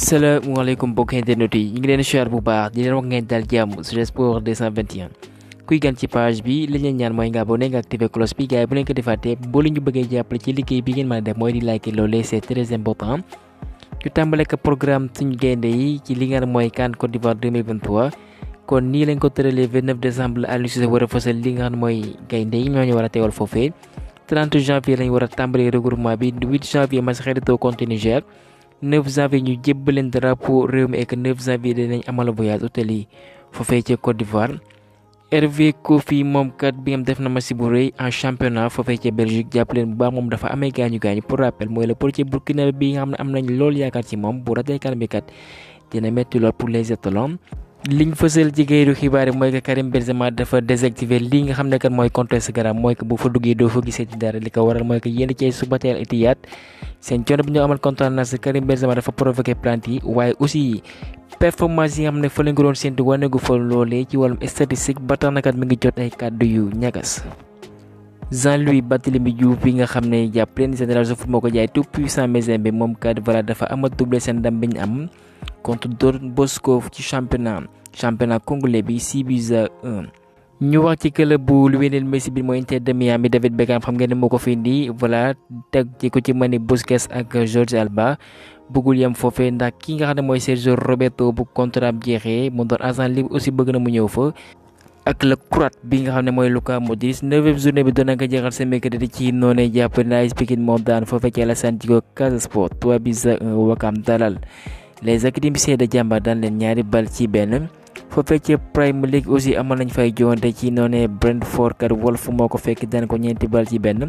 Assalamualaikum mbokk internet yi ñu ngi leen share bu baax di leen wax ngeen dal jàmm sur Sport 221 kuy gan ci page bi li leen ñaan mooy nga abonné nga activer cloche bi gaay bu leen ko defaatee boo leen ñu bëggee jàppale ci liggéey bi ngeen mën a def mooy di like loolee c'est très important ñu tàmbale ko programme suñu gaynde yi ci li nga xam mooy CAN Côte d'Ivoire 2023 kon nii lañ ko tëralee 29 décembre la Aliou Cissé war a fësal li nga xam mooy gaynde yi ñoo ñu war a teewal foofee 30 janvier lañ war a tàmbalee regroupement bi 8 janvier match xaritoo contre Niger 9 janvier ñu jébbaleen drapeau réew mi ak 9 janvier dinañ amal voyage hôtel yi foofee ca Côte d'Ivoire Hervé Kofi moom kat bi ngam def na match bu rëy en championnat foofee ca Belgique jàppaleen bu baax moom dafa amee gaañu pour rappel mooy le portier burkinabé bi nga xam ne am nañ loolu yaakaar ci moom bu ratee kan bi kat dina metti lool pour les étalons liñ fësal ci gayidu xibaar yi mooy que Karim Benzema dafa désactiver lii nga xam ne kat mooy compte Instagram mooy que bu fa duggee doo fa gisee ci dara li ko waral mooy que yéen ci Subatel Etihad seen coono bi ñu amal kontaan na si Karim Benzema dafa provoqué plainte yi waaye aussi performance yi nga xam ne fa lañ ko doon séntu wane gu fa loolee ci wàllum statistique ba tax na kat mi ngi jot ay kàddu yu ñagas. Jean-Louis Barthélémy Diouf bi nga xam ne jàpp leen général de foot moo ko jaay tout puissant Mazembe moom kat voilà dafa ama doublé seen ndam bi ñu am contre Don Bosco ci championnat congolais bi 6-1. ñu wax ci club bu Lionel Messi bi mooy Inter de Miami David Beckham xam ngeen ne moo ko fi indi voilà teg ci ko ci mani Busquets ak Jordi Alba bëggul yem foofee ndax ki nga xam ne mooy Sergio Roberto bu contrat am jeexee mu doon agent libre aussi bëgg na mu ñëw fa. ak le croate bi nga xam ne mooy Luka Modric 9e journée bi doon na ko jeexal sa mercredi ci noonee jàpp na AS Pikine moom daan foofee ci Alassane Djigo Casa Sport 3-1 Wakam dalal les académiciens de Jàmbaar daan leen ñaari bal ci benn. foofee ca Premier League aussi amal nañ fay joonte ci noonee Brentford kat Wolf moo ko fekk daan ko ñeenti bal ci benn.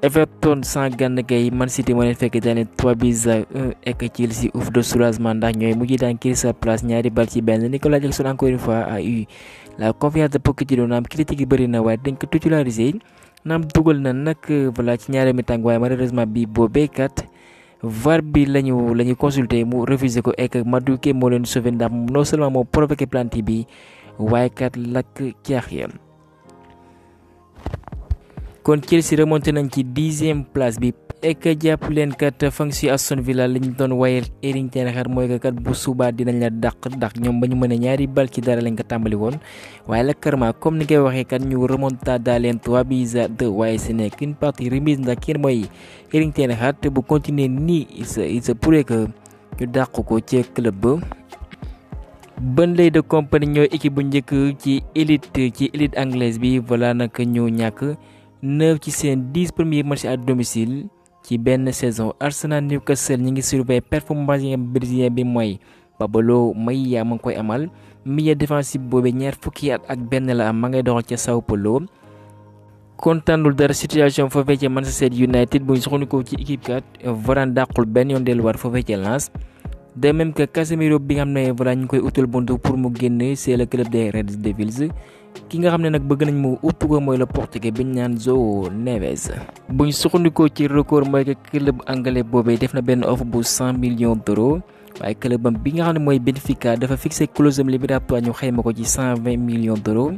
Everton sans Gana Gueye Man City moo leen fekk daan leen 3-1 ak Chelsea ouf de soulagement ndax ñooy mujj daan Crystal Palace ñaari bal ci benn. Nicolas Jackson encore une fois a eu la confiance de Pochettino naam critique yi bëri na waaye dañ ko titularisé naam dugal na nag voilà ci ñaari mi-temps waaye malheureusement bi boobee kat. VAR bi lañu consulté mu refusé ko ek Madueke moo leen sauvé ndax non seulement moo provoqué planti bi waaye kat lakk caax ya kon Chelsea remonté nañ ci 10e place bi ek jàpp leen kat fansi Aston Villa liñ doon wayel Erik ten Hag mooy kat bu suba dinañ la dàq ndax ñoom ba ñu mën a ñaari bal ci dara lañ ko tàmbali woon waaye la karma comme ni ngay waxee kat ñu remontada leen 3-2 waaye ce n'est qu'une partie remise ndax kenn mooy Erik ten Hag te bu continuer nii il se pourrait que ñu dàq ko ci club ba. Burnley de Company ñooy équipe bu njëkk ci élite anglaise bi voilà nag ñu ñàkk 9 ci seen 10 premiers matchs à domicile ci benn saison. Arsenal Newcastle ñi ngi surveiller performance yi brésilien bi mooy Pablo Maia ma ngi koy amal milieu défensif boobu ñaar fukki at ak benn la am ma ngay doxal ca Sao Paulo. kontaanul dara situation foofee ca Manchester United bu ñu soxandikoo ci équipe kat Varane dàqul benn yoon delluwaat foofee ca Lens. de même que Casemiro bi nga xam ne voilà ñu koy utal buntu pour mu génn c'est le club des Red Devils. ki nga xam ne nag bëgg nañ mu upp ko mooy le portugais biñ naan João Neves. buñ suxandikoo ci record mooy que club anglais boobee def na benn offre bu 100 millions d'euros waaye clubam bi nga xam ne mooy Benfica dafa fixé clause libératoire ñu xayma ko ci 120 millions d'euros.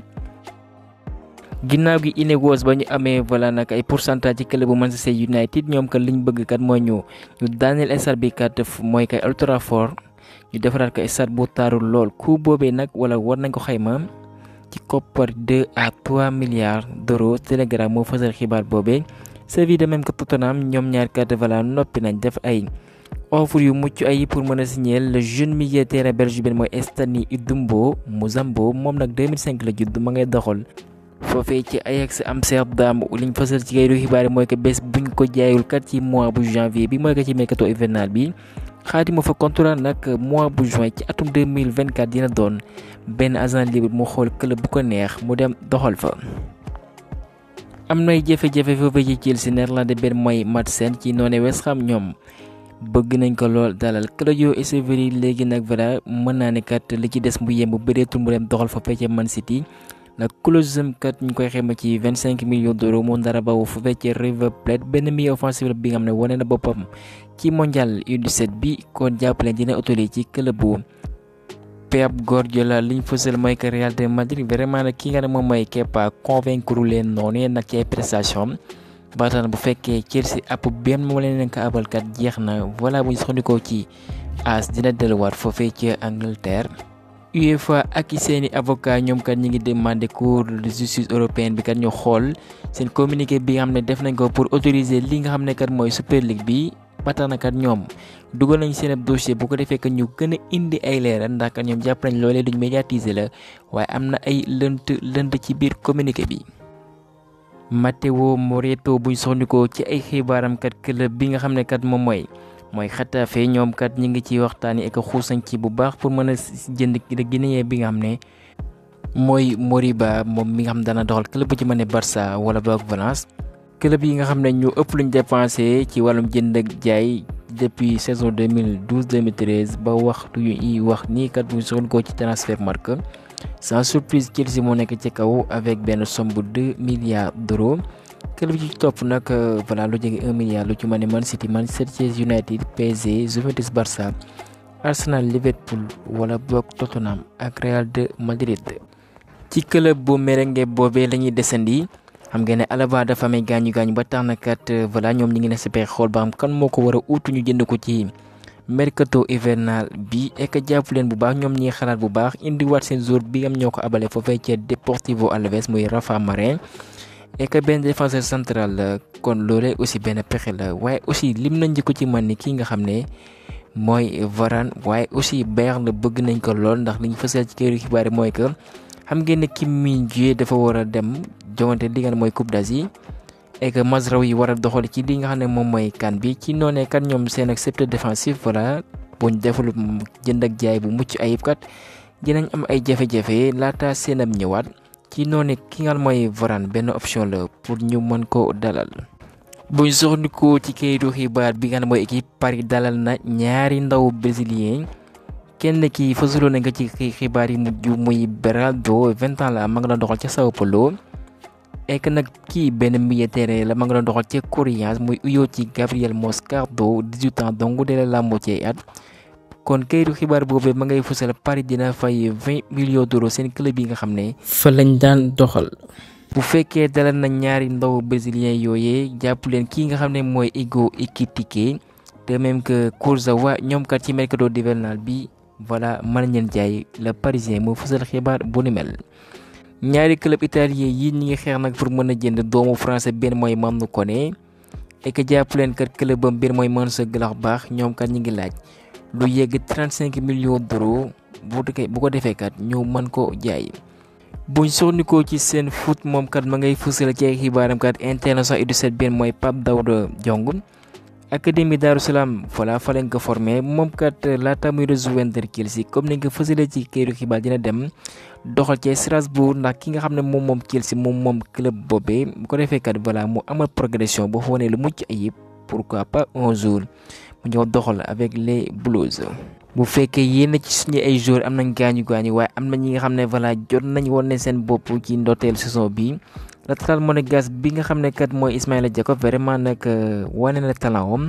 ginnaaw gi Ineos ba ñu amee voilà nag ay pourcentage ci club bu Manchester United ñoom kat liñ bëgg kat mooy ñu daaneel stade bi kat mooy kay Old Trafford ñu defaraat ko stade bu taarul lool coût boobee nag wala war nañ ko xayma. ci koppar 2 à 3 milliards d'euros. Telegram moo fësal xibaar boobee Séville de même que Tottenham ñoom ñaar kat voilà noppi nañ def ay offre yu mucc ay pour mën a signer le jeune milieu terrain belge bi mooy Stani Idumbo Muzambo moom nag 2005 la judd ma ngay doxal foofee ci Ajax Amsterdam liñ fësal ci kaydu xibaar yi mooy que bés buñ ko jaayul kat ci mois bu janvier bi mooy que ci mercato hivernal bi xaatima fa contrat nag mois bu juin ci atum 2024 dina doon benn agent libre mu xool club bu ko neex mu dem doxal fa. am nay jafe-jafe foofee ci Chelsea néerlandais benn mooy Madsen ci noone West Ham ñoom bëgg nañ ko lool dalal Claudio Echeverri léegi nag voilà mën naa ne kat li ci des mu yem bu bëreetul mu dem doxal foofee ca Man City nag clause kat ñu koy xayma ci 25 millions d'euros mu ndara bawu foofee ca River Plate benn milieu offensif bi nga xam ne wane na boppam ci mondial U17 bi kon jàppale dina autorisé ci club bu Pep Guardiola liñ fësal mooy que Real de Madrid vraiment nag ki nga ne moom mooy Kepa convaincre leen noonu nag ci ay prestation ba tax na bu fekkee Chelsea app benn moo leen ko abal kat jeex na voilà bu ñu soxandikoo ci AS dina delluwaat foofee ci Angleterre. UEFA ak seeni avocat ñoom kat ñi ngi demandé cour de justice européenne bi kat ñu xool seen communiqué bi nga xam ne def nañ ko pour autoriser li nga xam ne kat mooy Super League bi. ba tax na kat ñoom dugal nañ seen ab dossier bu ko defee que ñu gën a indi ay leeral ndax kat ñoom jàpp nañ loolee duñ médiatiser la waaye am na ay lënt ci biir communiqué bi. Matteo Moretto buñ soxndikoo ci ay xibaaram kat club bi nga xam ne kat moom mooy Getafe ñoom kat ñi ngi ci waxtaan yi ak xuusañ ci bu baax pour mën a jënd Guinéen bi nga xam ne mooy Moriba moom mi nga xam dana doxal club bu ci mën ne Barça wala boog Valence. club yi nga xam ne ñu ëpp luñ dépensé ci wàllum jënd ak jaay depuis saison 2012-2013 ba waxtu yu wax nii kat bu soxndikoo ci Transfermarkt sans surprise Chelsea moo nekk ci kaw avec benn somme bu 2 milliards d'euros. club yi ci topp nag voilà lu jege 1 milliard lu ci mën ne Man City, Manchester United, PSG, Juventus, Barça, Arsenal, Liverpool wala boog Tottenham ak Real de Madrid. ci club bu merengue boobee la ñuy desandi xam ngeen ne Alaba dafa amee gaañu ba tax na kat voilà ñoom ñi ngi ne si pexe xool ba xam kan moo ko war a uutu ñu jënd ko ci mercato hivernal bi ek jàpp leen bu baax ñoom ñi xalaat bu baax indiwaat seen jour bi am ñoo ko abale foofee ca Deportivo Alaves muy Rafa Marin ek benn défenseur central la kon loolee aussi benn pexe la waaye aussi lim nañ ko ci man ni ki nga xam ne mooy Varane waaye aussi Bayern la bëgg nañ ko lool ndax liñ fësal ci këru xibaar yi mooy que xam ngeen ne Kim Min-jae dafa war a dem jongante li nga mooy Coupe d'Asie et que Mazraoui war a doxal ci li nga xam ne moom mooy CAN bi ci noonee kat ñoom seen ak secteur défensif voilà buñ deful jënd ak jaay bu mucc ayib kat dinañ am ay jafe-jafe laata seen am ñëwaat ci noonee ki nga xam mooy Varane benn option la pour ñu mën ko dalal. buñ soxnikoo ci kayitu xibaar bi nga xam ne mooy équipe Paris dalal na ñaari ndaw brésilien kenn ki fësuloo nañ ko ci xibaar yi mujj muy Beraldo 20 ans la ma nga doon doxal ca Sao Paulo. ek nag kii benn milieu terrain la ma nga doon doxal ca Corinthians muy uyoo ci Gabriel Moscardo 18 ans donc de la moitié at kon kayitu xibaar boobee ma ngay fësal Paris dina fay 20 millions d'euros seen club yi nga xam ne fa lañ daan doxal. bu fekkee dalal na ñaari ndaw brésilien yooyee jàpp leen kii nga xam ne mooy Igor Ekitike de même que Kurzawa ñoom kat ci mercato hivernal bi voilà mën nañ leen jaay le Parisien moo fësal xibaar bu ni mel. ñaari club italien yi ñi ngi xeex nag pour mën a jënd doomu français benn mooy Manu Koné et que jàpp leen kat clubam benn mooy Mönchengladbach ñoom kat ñi ngi laaj lu yegg 35 millions d'euros bu ko defee kat ñu mën ko jaay. buñ soxnikoo ci seen foot moom kat ma ngay fësal ci ay xibaaram kat international U17 benn mooy Pape Daouda Diong académie Darou Salam voilà fa lañ ko formé moom kat laata muy rejoindre Chelsea comme ni nga ko fësalee ci këru xibaar dina dem doxal ci Strasbourg ndax ki nga xam ne moom Chelsea moom club boobee bu ko defee kat voilà mu amal progression boo fa wane lu mucc ayib pourquoi pas un jour mu ñëw doxal avec les Blues. bu fekkee yéen ci suñu ay joueurs am nañ gaañu waaye am na ñi nga xam ne voilà jot nañ wane seen bopp ci ndorteel saison bi latéral monégasque bi nga xam ne kat mooy Ismaïla Jakobs vraiment nag wane na talent am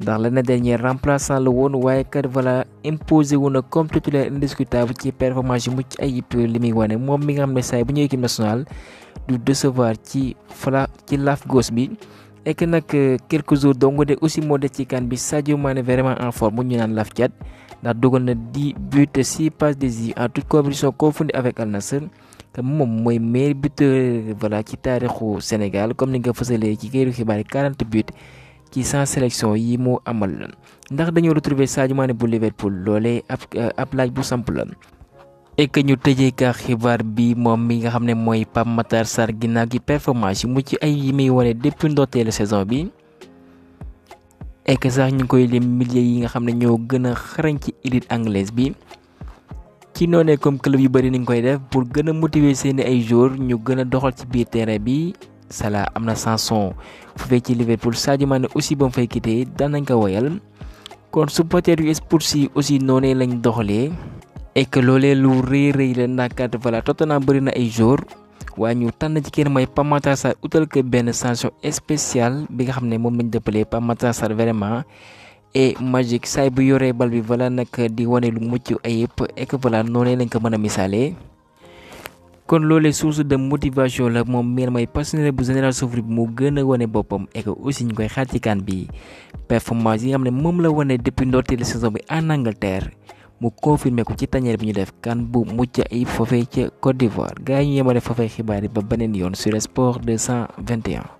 ndax l'année dernière remplaçant la woon waaye kat voilà imposé wu na comme titulaire indiscutable ci performance yu mucc ayib li muy wane moom mi nga xam ne saa bu ñëwee équipe nationale du décevoir ci laaf gauche bi. et que nag quelques jours donc de aussi moo des ci CAN bi Sadio Mané vraiment en forme ñu naan laf cat ndax dugal na 10 buts 6 passes décisives en toute compétition confondue avec Al Nassr te moom mooy meilleur buteur voilà ci taarixu Sénégal comme ni nga fësalee ci këru xibaar yi 40 buts ci 100 sélection yi mu amal ndax dañoo retrouver Sadio Mané bu Liverpool loolee ab laaj bu samp la. et que ñu tëjee ka xibaar bi moom mi nga xam ne mooy Pape Matar Sarr ginnaaw gi performance yu mucc ay yi muy wane depuis ndorteelu saison bi et que sax ñu koy lim milieu yi nga xam ne ñoo gën a xarañ ci élite anglaise bi ci noonee comme club yu bëri ni nga koy def pour gën a motiver seeni ay joueurs ñu gën a doxal ci biir terrain bi Salah am na Sanson fu fee ci Liverpool Sadio Mané aussi ba mu fay quitté daan nañ ko woyal kon supporters yu Spurs yi aussi noonee lañ doxalee. et que loolee lu rëy la ndax kat voilà Tottenham bëri na ay joueurs waaye ñu tànn ci kenn mooy Pape Matar Sarr utal ko benn sanction spéciale bi nga xam ne moom lañ dëppalee Pape Matar Sarr vraiment et magique saay bu yoree bal bi voilà nag di wane lu mucc ayib et que voilà noonu lañ ko mën a misaalee kon loolee source de motivation la moom miin mooy passionné bu Général Sofru bi mu gën a wane boppam et que aussi ñu koy xaar ci CAN bi performance yi nga xam ne moom la wane depuis ndorteelu saison bi en Angleterre mu confirmé ko ci tanière bi ñu def CAN bu mucc ayib foofee ca Côte d'Ivoire gars yi ñu yemale foofee xibaar yi ba beneen yoon sur Sport 221.